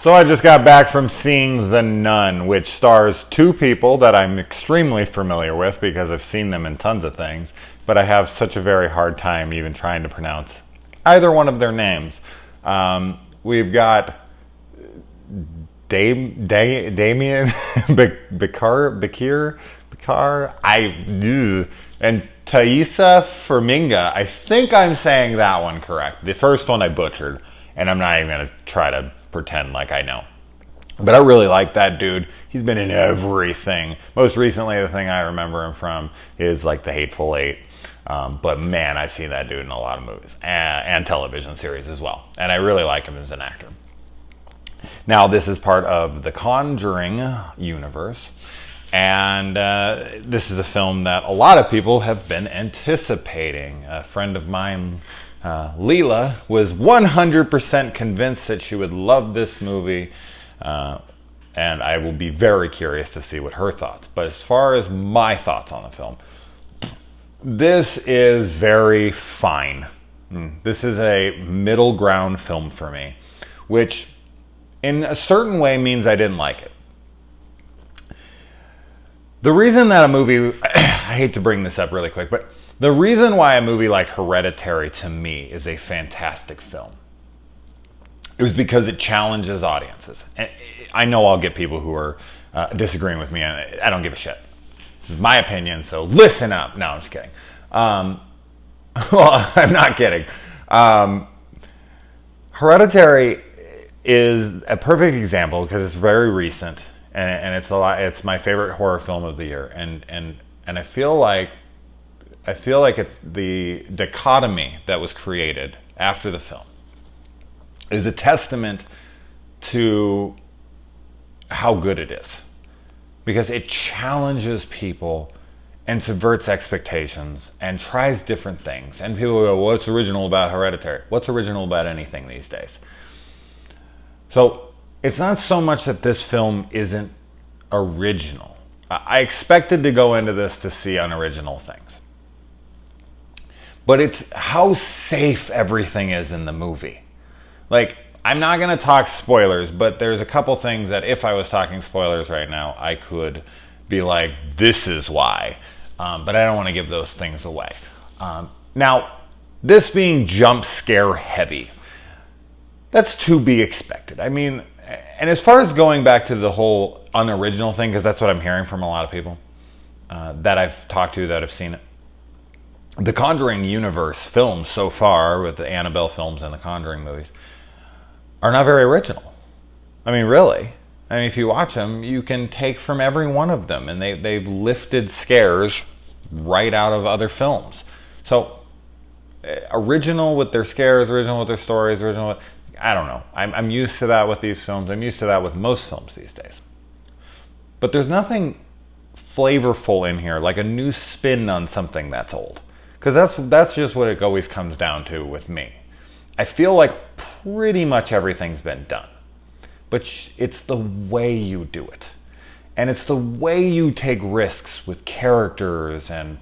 So I just got back from seeing The Nun, which stars two people that I'm extremely familiar with because I've seen them in tons of things, but I have such a very hard time even trying to pronounce either one of their names. We've got Damien Bakir, and Thaisa Firminga. I think I'm saying that one correct. The first one I butchered, and I'm not even going to try to pretend like I know. But I really like that dude. He's been in everything. Most recently, the thing I remember him from is like The Hateful Eight. But man, I've seen that dude in a lot of movies and television series as well. And I really like him as an actor. Now, this is part of the Conjuring universe. And this is a film that a lot of people have been anticipating. A friend of mine, Leela, was 100% convinced that she would love this movie. And I will be very curious to see what her thoughts. But as far as my thoughts on the film, this is very fine. This is a middle ground film for me, which in a certain way means I didn't like it. The reason that a movie, I hate to bring this up really quick, but the reason why a movie like Hereditary to me is a fantastic film is because it challenges audiences. And I know I'll get people who are disagreeing with me, and I don't give a shit. This is my opinion, so listen up. No, I'm just kidding. Well, I'm not kidding. Hereditary is a perfect example because it's very recent, and it's my favorite horror film of the year, and I feel like it's the dichotomy that was created after the film is a testament to how good it is, because it challenges people and subverts expectations and tries different things. And people go, what's original about Hereditary? What's original about anything these days? So it's not so much that this film isn't original. I expected to go into this to see unoriginal things. But it's how safe everything is in the movie. Like, I'm not going to talk spoilers, but there's a couple things that if I was talking spoilers right now, I could be like, this is why. But I don't want to give those things away. Now, this being jump scare heavy, that's to be expected. I mean, and as far as going back to the whole unoriginal thing, because that's what I'm hearing from a lot of people that I've talked to that have seen it, the Conjuring universe films so far, with the Annabelle films and the Conjuring movies, are not very original. I mean, really. I mean, if you watch them, you can take from every one of them, and they've lifted scares right out of other films. So, original with their scares, original with their stories, original with, I don't know. I'm used to that with these films. I'm used to that with most films these days. But there's nothing flavorful in here, like a new spin on something that's old. Because that's just what it always comes down to with me. I feel like pretty much everything's been done. But it's the way you do it. And it's the way you take risks with characters and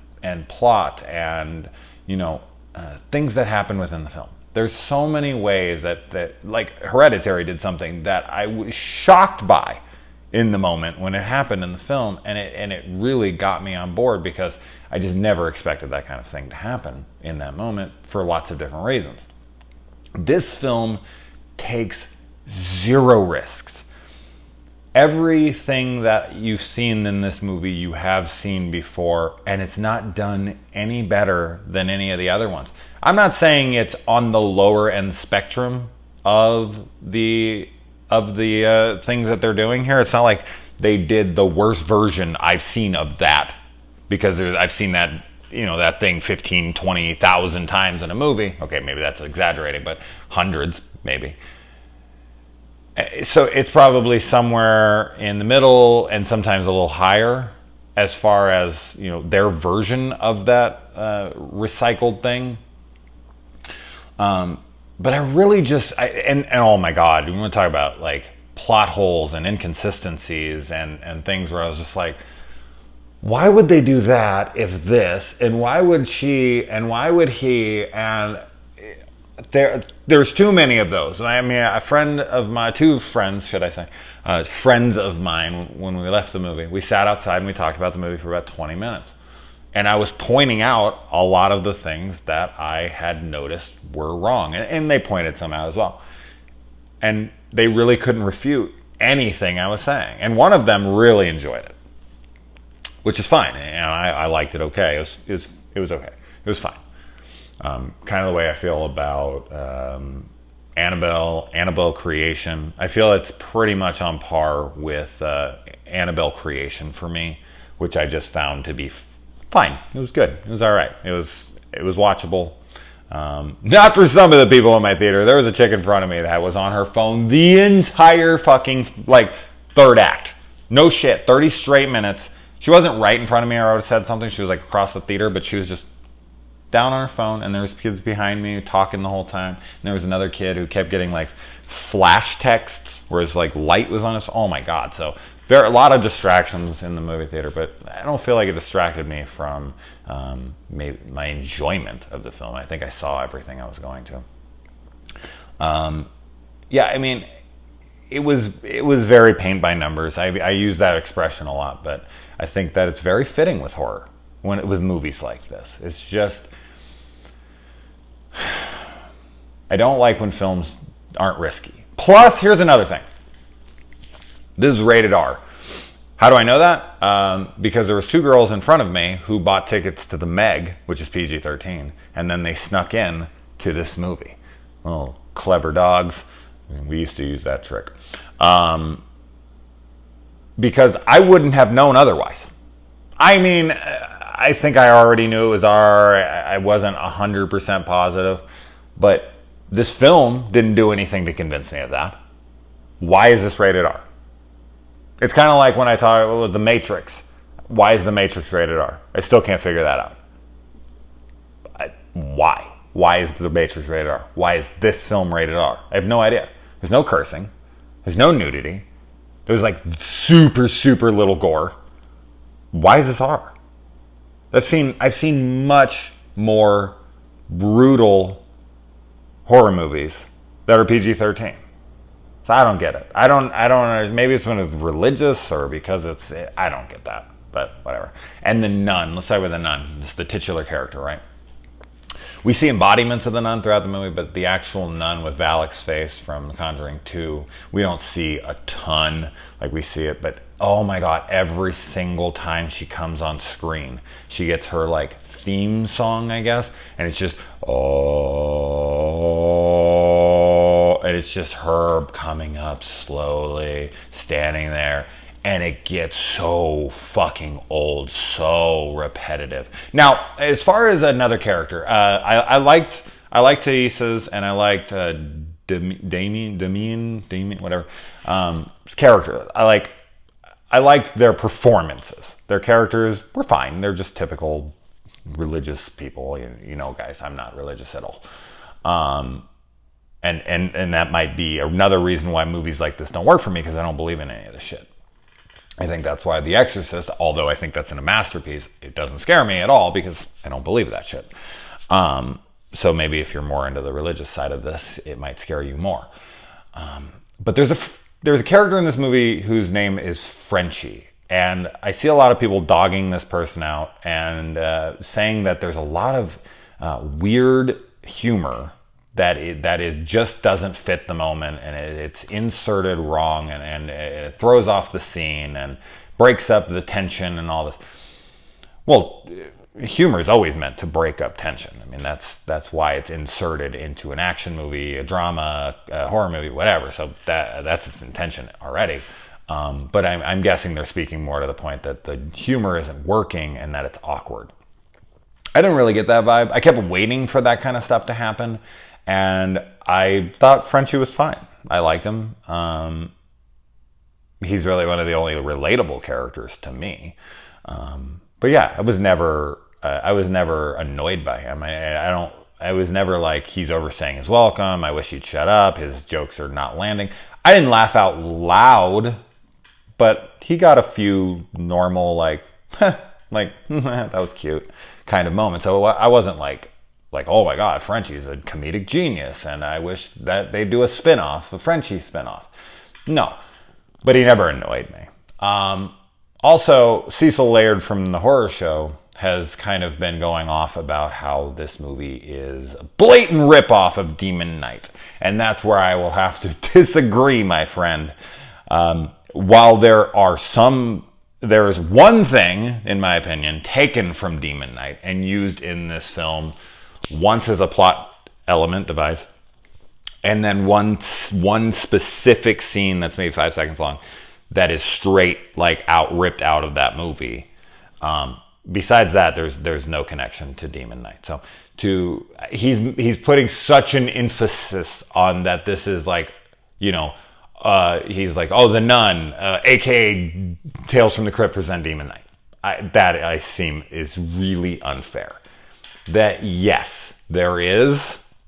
plot and, things that happen within the film. There's so many ways that like Hereditary did something that I was shocked by in the moment when it happened in the film, and it really got me on board because I just never expected that kind of thing to happen in that moment for lots of different reasons. This film takes zero risks. Everything that you've seen in this movie you have seen before, and it's not done any better than any of the other ones. I'm not saying it's on the lower end spectrum of the things that they're doing here. It's not like they did the worst version I've seen of that, because I've seen that, that thing 15, 20,000 times in a movie. Okay, maybe that's exaggerating, but hundreds maybe. So it's probably somewhere in the middle and sometimes a little higher as far as, their version of that recycled thing. But I really and oh my God, we want to talk about like plot holes and inconsistencies and things where I was just like, why would they do that if this, and why would she, and why would he, and there's too many of those. I mean, a friend of my, two friends, should I say, friends of mine, when we left the movie, we sat outside and we talked about the movie for about 20 minutes. And I was pointing out a lot of the things that I had noticed were wrong. And they pointed some out as well. And they really couldn't refute anything I was saying. And one of them really enjoyed it, which is fine. And I liked it okay. It was okay. It was fine. Kind of the way I feel about Annabelle Creation. I feel it's pretty much on par with Annabelle Creation for me, which I just found to be fine. It was good. It was all right. It was watchable. Not for some of the people in my theater. There was a chick in front of me that was on her phone the entire fucking third act. No shit. 30 straight minutes. She wasn't right in front of me, or I would have said something. She was across the theater, but she was just down on her phone, and there was kids behind me talking the whole time. And there was another kid who kept getting flash texts where his light was on his. Oh my god! So there are a lot of distractions in the movie theater, but I don't feel like it distracted me from my enjoyment of the film. I think I saw everything I was going to. Yeah, I mean, it was very paint by numbers. I use that expression a lot, but I think that it's very fitting with horror with movies like this. It's just, I don't like when films aren't risky. Plus, here's another thing. This is rated R. How do I know that? Because there was two girls in front of me who bought tickets to the Meg, which is PG-13, and then they snuck in to this movie. Oh, clever dogs. We used to use that trick. Because I wouldn't have known otherwise. I mean, I think I already knew it was R. I wasn't 100% positive. But this film didn't do anything to convince me of that. Why is this rated R? It's kind of like when I talk about The Matrix. Why is The Matrix rated R? I still can't figure that out. Why? Why is The Matrix rated R? Why is this film rated R? I have no idea. There's no cursing. There's no nudity. There's super, super little gore. Why is this R? I've seen much more brutal horror movies that are PG-13. So I don't get it. I don't. Maybe it's when it's religious or because I don't get that. But whatever. And the nun. Let's start with the nun. It's the titular character, right? We see embodiments of the nun throughout the movie, but the actual nun with Valak's face from The Conjuring 2, we don't see a ton like we see it. But oh my god, every single time she comes on screen, she gets her theme song, I guess, and it's just and it's just her coming up slowly, standing there. And it gets so fucking old, so repetitive. Now, as far as another character, I liked Thaisa's, and I liked Damien, whatever, character. I liked their performances. Their characters were fine. They're just typical religious people. You know, guys, I'm not religious at all. And that might be another reason why movies like this don't work for me, because I don't believe in any of this shit. I think that's why The Exorcist, although I think that's a masterpiece, it doesn't scare me at all because I don't believe that shit. So maybe if you're more into the religious side of this, it might scare you more. But there's a character in this movie whose name is Frenchie. And I see a lot of people dogging this person out and saying that there's a lot of weird humor that just doesn't fit the moment, and it's inserted wrong, and it throws off the scene and breaks up the tension and all this. Well, humor is always meant to break up tension. I mean, that's why it's inserted into an action movie, a drama, a horror movie, whatever. So that's its intention already. But I'm guessing they're speaking more to the point that the humor isn't working and that it's awkward. I didn't really get that vibe. I kept waiting for that kind of stuff to happen. And I thought Frenchie was fine. I liked him. He's really one of the only relatable characters to me. But yeah, I was never annoyed by him. I was never like, he's overstaying his welcome. I wish he'd shut up. His jokes are not landing. I didn't laugh out loud, but he got a few normal that was cute kind of moments. So I wasn't like, oh my God, Frenchie's a comedic genius, and I wish that they'd do a spin-off, a Frenchie spin-off. No, but he never annoyed me. Also, Cecil Laird from the horror show has kind of been going off about how this movie is a blatant ripoff of Demon Knight. And that's where I will have to disagree, my friend. While there is one thing, in my opinion, taken from Demon Knight and used in this film once as a plot element device, and then one specific scene that's maybe 5 seconds long that is straight, like, ripped out of that movie. Besides that, there's no connection to Demon Knight. So he's putting such an emphasis on that this is like, you know, he's like, oh, The Nun, aka Tales from the Crypt present Demon Knight. That I seem is really unfair. That, yes, there is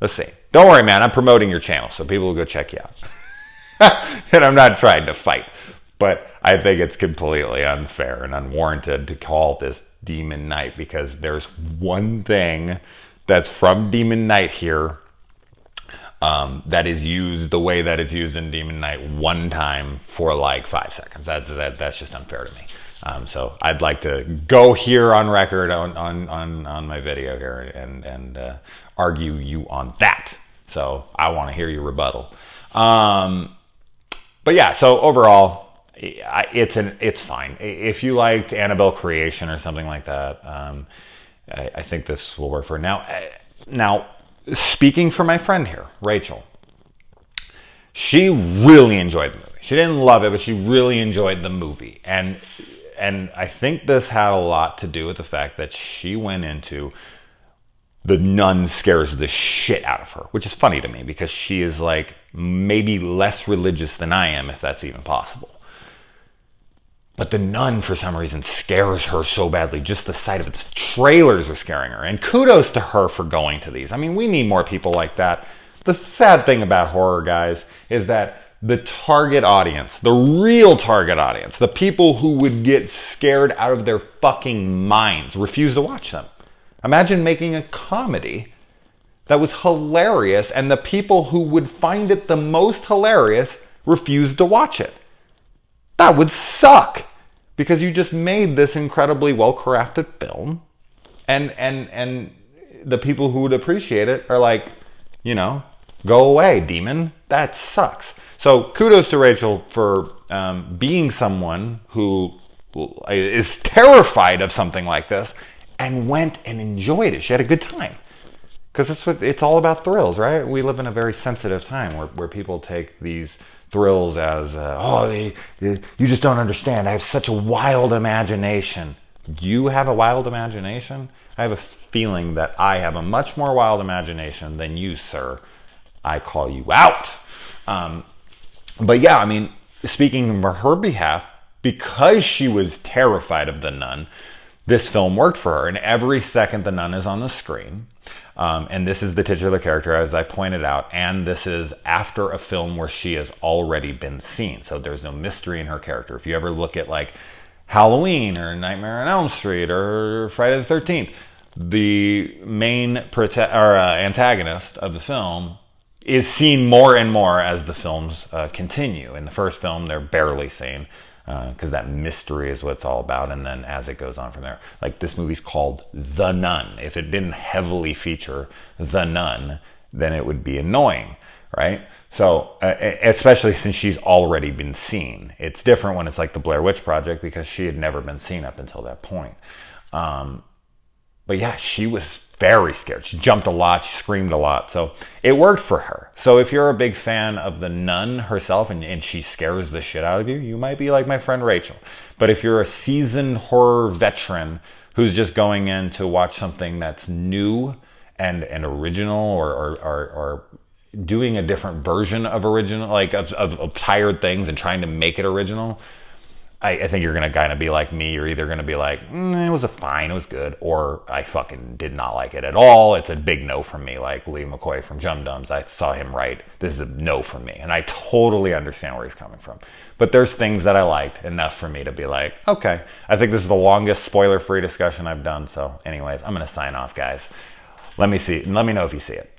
a scene. Don't worry, man, I'm promoting your channel, so people will go check you out. And I'm not trying to fight, but I think it's completely unfair and unwarranted to call this Demon Knight, because there's one thing that's from Demon Knight here that is used the way that it's used in Demon Knight one time for like 5 seconds. That's just unfair to me. So I'd like to go here on record on my video here and argue you on that. So I want to hear your rebuttal. But yeah, so overall, it's fine. If you liked Annabelle Creation or something like that, I think this will work for her. Now, speaking for my friend here, Rachel, she really enjoyed the movie. She didn't love it, but she really enjoyed the movie. And I think this had a lot to do with the fact that she went into The Nun scares the shit out of her, which is funny to me because she is like maybe less religious than I am, if that's even possible. But The Nun, for some reason, scares her so badly. Just the sight of its trailers are scaring her. And kudos to her for going to these. I mean, we need more people like that. The sad thing about horror, guys, is that the target audience, the real target audience, the people who would get scared out of their fucking minds, refuse to watch them. Imagine making a comedy that was hilarious, and the people who would find it the most hilarious refused to watch it. That would suck, because you just made this incredibly well-crafted film, and the people who would appreciate it are like, you know, go away, demon. That sucks. So kudos to Rachel for being someone who is terrified of something like this and went and enjoyed it. She had a good time. Because that's what it's all about, thrills, right? We live in a very sensitive time where people take these thrills as, you just don't understand. I have such a wild imagination. You have a wild imagination? I have a feeling that I have a much more wild imagination than you, sir. I call you out. But yeah, I mean, speaking on her behalf, because she was terrified of the nun, this film worked for her. And every second the nun is on the screen, and this is the titular character, as I pointed out, and this is after a film where she has already been seen. So there's no mystery in her character. If you ever look at like Halloween or Nightmare on Elm Street or Friday the 13th, the main antagonist of the film is seen more and more as the films continue. In the first film, they're barely seen, because that mystery is what it's all about, and then as it goes on from there. Like, this movie's called The Nun. If it didn't heavily feature the nun, then it would be annoying, right? So, especially since she's already been seen. It's different when it's like the Blair Witch Project, because she had never been seen up until that point. But yeah, she was very scared. She jumped a lot, she screamed a lot, so it worked for her. So if you're a big fan of the nun herself and she scares the shit out of you, you might be like my friend Rachel. But if you're a seasoned horror veteran who's just going in to watch something that's new and original, or doing a different version of original, like of tired things and trying to make it original, I think you're going to kind of be like me. You're either going to be like, it was fine, it was good, or I fucking did not like it at all. It's a big no from me, like Lee McCoy from Jum Dums. I saw him write, this is a no from me. And I totally understand where he's coming from. But there's things that I liked enough for me to be like, okay. I think this is the longest spoiler-free discussion I've done. So anyways, I'm going to sign off, guys. Let me see. Let me know if you see it.